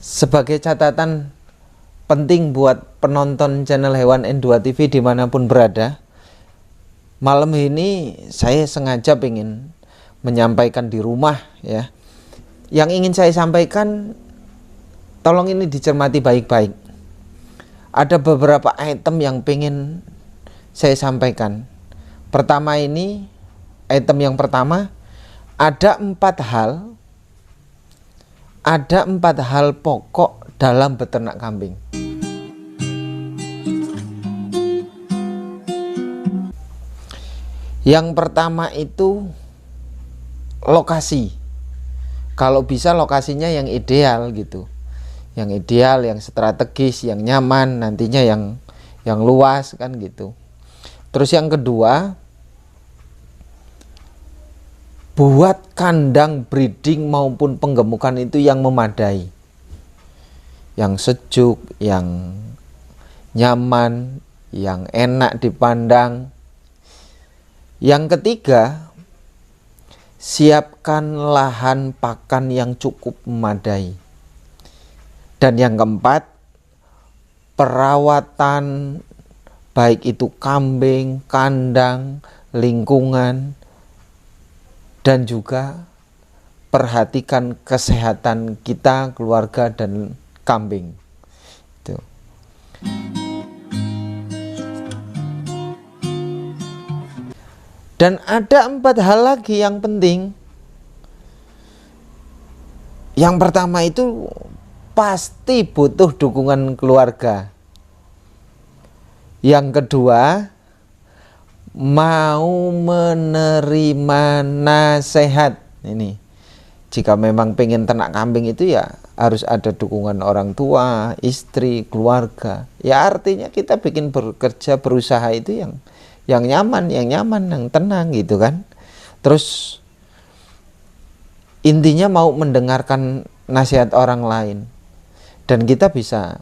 Sebagai catatan penting buat penonton channel Hewan N2 TV dimanapun berada, malam ini saya sengaja ingin menyampaikan di rumah ya. Yang ingin saya sampaikan, tolong ini dicermati baik-baik. Ada beberapa item yang pengen saya sampaikan. Pertama ini, item yang pertama, ada empat hal pokok dalam beternak kambing. Yang pertama itu lokasi. Kalau bisa lokasinya yang ideal gitu. Yang ideal, yang strategis, yang nyaman, nantinya yang luas kan gitu. Terus yang kedua, buat kandang breeding maupun penggemukan itu yang memadai, yang sejuk, yang nyaman, yang enak dipandang. Yang ketiga, siapkan lahan pakan yang cukup memadai. Dan yang keempat, perawatan baik itu kambing, kandang, lingkungan, dan juga perhatikan kesehatan kita, keluarga, dan kambing. Itu. Dan ada empat hal lagi yang penting. Yang pertama itu pasti butuh dukungan keluarga. Yang kedua, mau menerima nasihat. Ini jika memang pengen ternak kambing itu ya harus ada dukungan orang tua, istri, keluarga. Ya artinya kita bikin bekerja, berusaha itu yang nyaman, yang tenang gitu kan. Terus intinya mau mendengarkan nasihat orang lain, dan kita bisa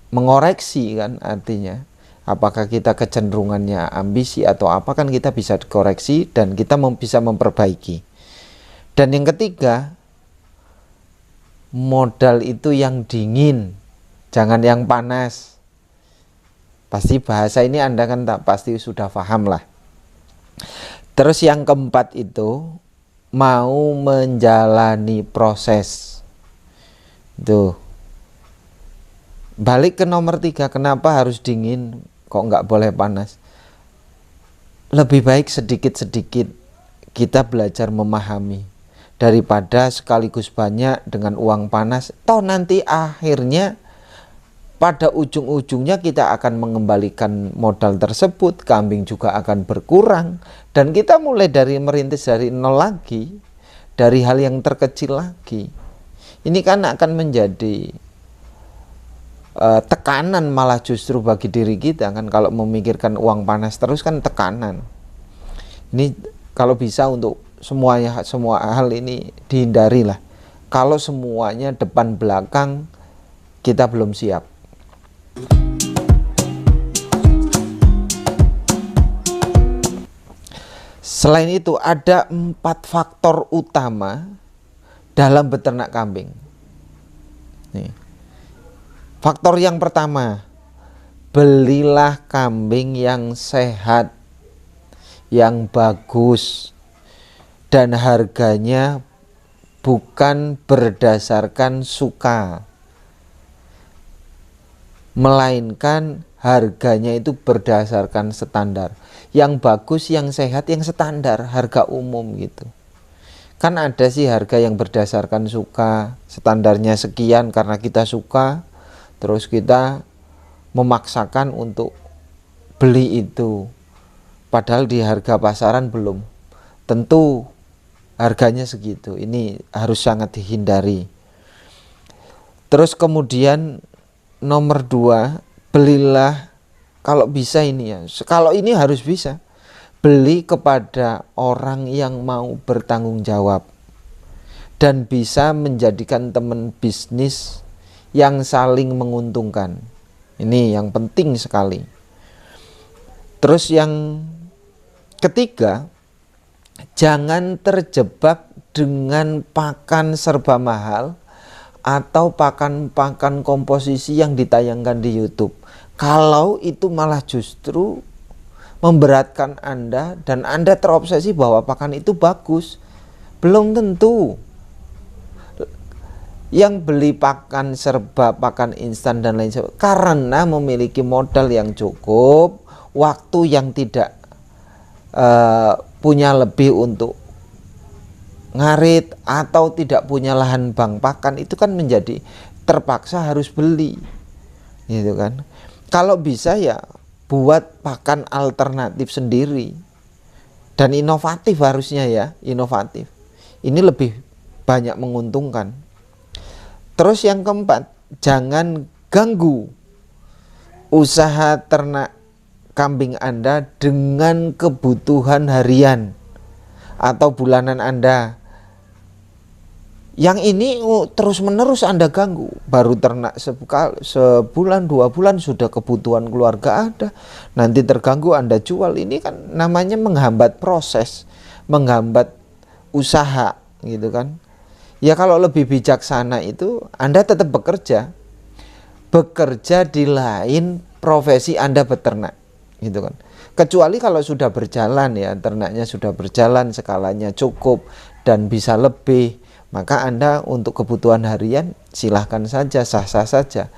mengoreksi kan, artinya apakah kita kecenderungannya ambisi atau apa, kan kita bisa dikoreksi dan kita bisa memperbaiki. Dan yang ketiga, modal itu yang dingin, jangan yang panas. Pasti bahasa ini Anda kan tak pasti sudah paham lah. Terus yang keempat itu mau menjalani proses. Tuh. Balik ke nomor 3, kenapa harus dingin? Kok nggak boleh panas? Lebih baik sedikit-sedikit kita belajar memahami daripada sekaligus banyak dengan uang panas. Toh nanti akhirnya pada ujung-ujungnya kita akan mengembalikan modal tersebut, kambing juga akan berkurang, dan kita mulai dari merintis dari nol lagi, dari hal yang terkecil lagi. Ini kan akan menjadi tekanan malah justru bagi diri kita kan, kalau memikirkan uang panas terus kan tekanan. Ini kalau bisa untuk semua hal ini dihindari lah. Kalau semuanya depan belakang kita belum siap. Selain itu ada 4 faktor utama dalam beternak kambing. Nih. Faktor yang pertama, belilah kambing yang sehat, yang bagus, dan harganya bukan berdasarkan suka, melainkan harganya itu berdasarkan standar. Yang bagus, yang sehat, yang standar, harga umum gitu. Kan ada sih harga yang berdasarkan suka, standarnya sekian karena kita suka, terus kita memaksakan untuk beli itu, padahal di harga pasaran belum tentu harganya segitu. Ini harus sangat dihindari. Terus kemudian nomor 2, belilah, kalau bisa ini ya, kalau ini harus bisa, beli kepada orang yang mau bertanggung jawab dan bisa menjadikan teman bisnis yang saling menguntungkan. Ini yang penting sekali. Terus yang ketiga, jangan terjebak dengan pakan serba mahal atau pakan-pakan komposisi yang ditayangkan di YouTube. Kalau itu malah justru memberatkan Anda dan Anda terobsesi bahwa pakan itu bagus, belum tentu. Yang beli pakan serba, pakan instan dan lain sebagainya karena memiliki modal yang cukup, waktu yang tidak punya lebih untuk ngarit, atau tidak punya lahan bank pakan, itu kan menjadi terpaksa harus beli, gitu kan. Kalau bisa ya buat pakan alternatif sendiri dan inovatif, harusnya ya inovatif. Ini lebih banyak menguntungkan. Terus yang keempat, jangan ganggu usaha ternak kambing Anda dengan kebutuhan harian atau bulanan Anda. Yang ini terus menerus Anda ganggu. Baru ternak sebulan 2 bulan sudah kebutuhan keluarga ada, nanti terganggu Anda jual. Ini kan namanya menghambat proses, menghambat usaha, gitu kan. Ya kalau lebih bijaksana itu Anda tetap bekerja di lain profesi Anda beternak, gitu kan. Kecuali kalau sudah berjalan ya, ternaknya sudah berjalan, skalanya cukup dan bisa lebih, maka Anda untuk kebutuhan harian silahkan saja, sah-sah saja.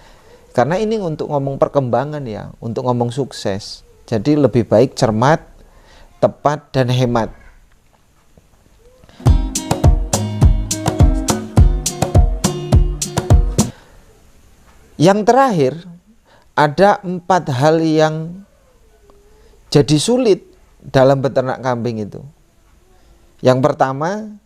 Karena ini untuk ngomong perkembangan ya, untuk ngomong sukses. Jadi lebih baik cermat, tepat, dan hemat. Yang terakhir, ada 4 hal yang jadi sulit dalam beternak kambing itu. Yang pertama,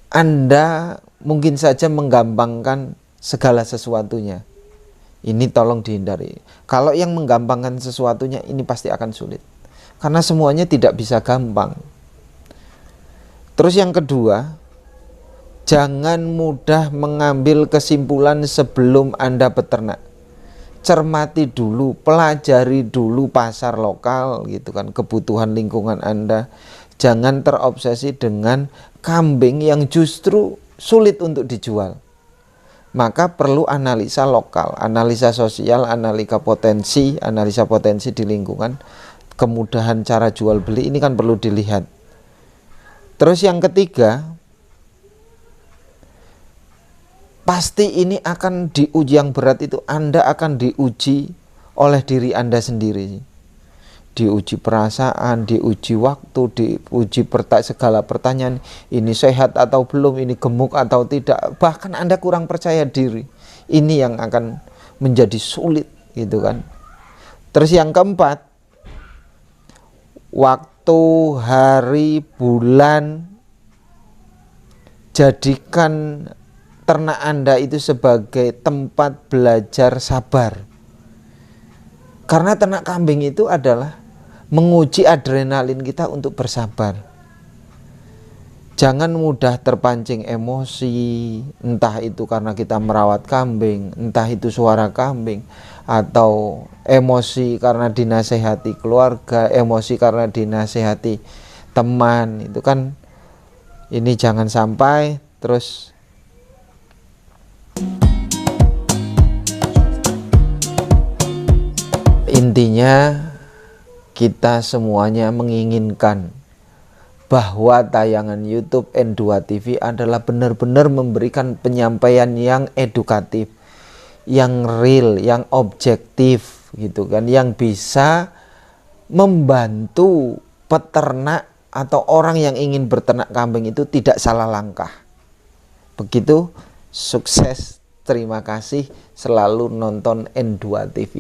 Anda mungkin saja menggampangkan segala sesuatunya. Ini tolong dihindari. Kalau yang menggampangkan sesuatunya ini pasti akan sulit. Karena semuanya tidak bisa gampang. Terus yang kedua, jangan mudah mengambil kesimpulan sebelum Anda beternak. Cermati dulu, pelajari dulu pasar lokal, gitu kan, kebutuhan lingkungan Anda. Jangan terobsesi dengan kambing yang justru sulit untuk dijual. Maka perlu analisa lokal, analisa sosial, analisa potensi di lingkungan, kemudahan cara jual beli, ini kan perlu dilihat. Terus yang ketiga, pasti ini akan diuji yang berat itu, Anda akan diuji oleh diri Anda sendiri. Diuji perasaan, diuji waktu, diuji segala pertanyaan. Ini sehat atau belum, ini gemuk atau tidak. Bahkan Anda kurang percaya diri. Ini yang akan menjadi sulit, gitu kan. Terus yang keempat, waktu, hari, bulan, jadikan ternak Anda itu sebagai tempat belajar sabar. Karena ternak kambing itu adalah menguji adrenalin kita untuk bersabar. Jangan mudah terpancing emosi, entah itu karena kita merawat kambing, entah itu suara kambing, atau emosi karena dinasehati keluarga, emosi karena dinasehati teman. Itu kan, ini jangan sampai. Terus intinya kita semuanya menginginkan bahwa tayangan YouTube N2 TV adalah benar-benar memberikan penyampaian yang edukatif, yang real, yang objektif, gitu kan, yang bisa membantu peternak atau orang yang ingin berternak kambing itu tidak salah langkah. Begitu, sukses, terima kasih, selalu nonton N2 TV.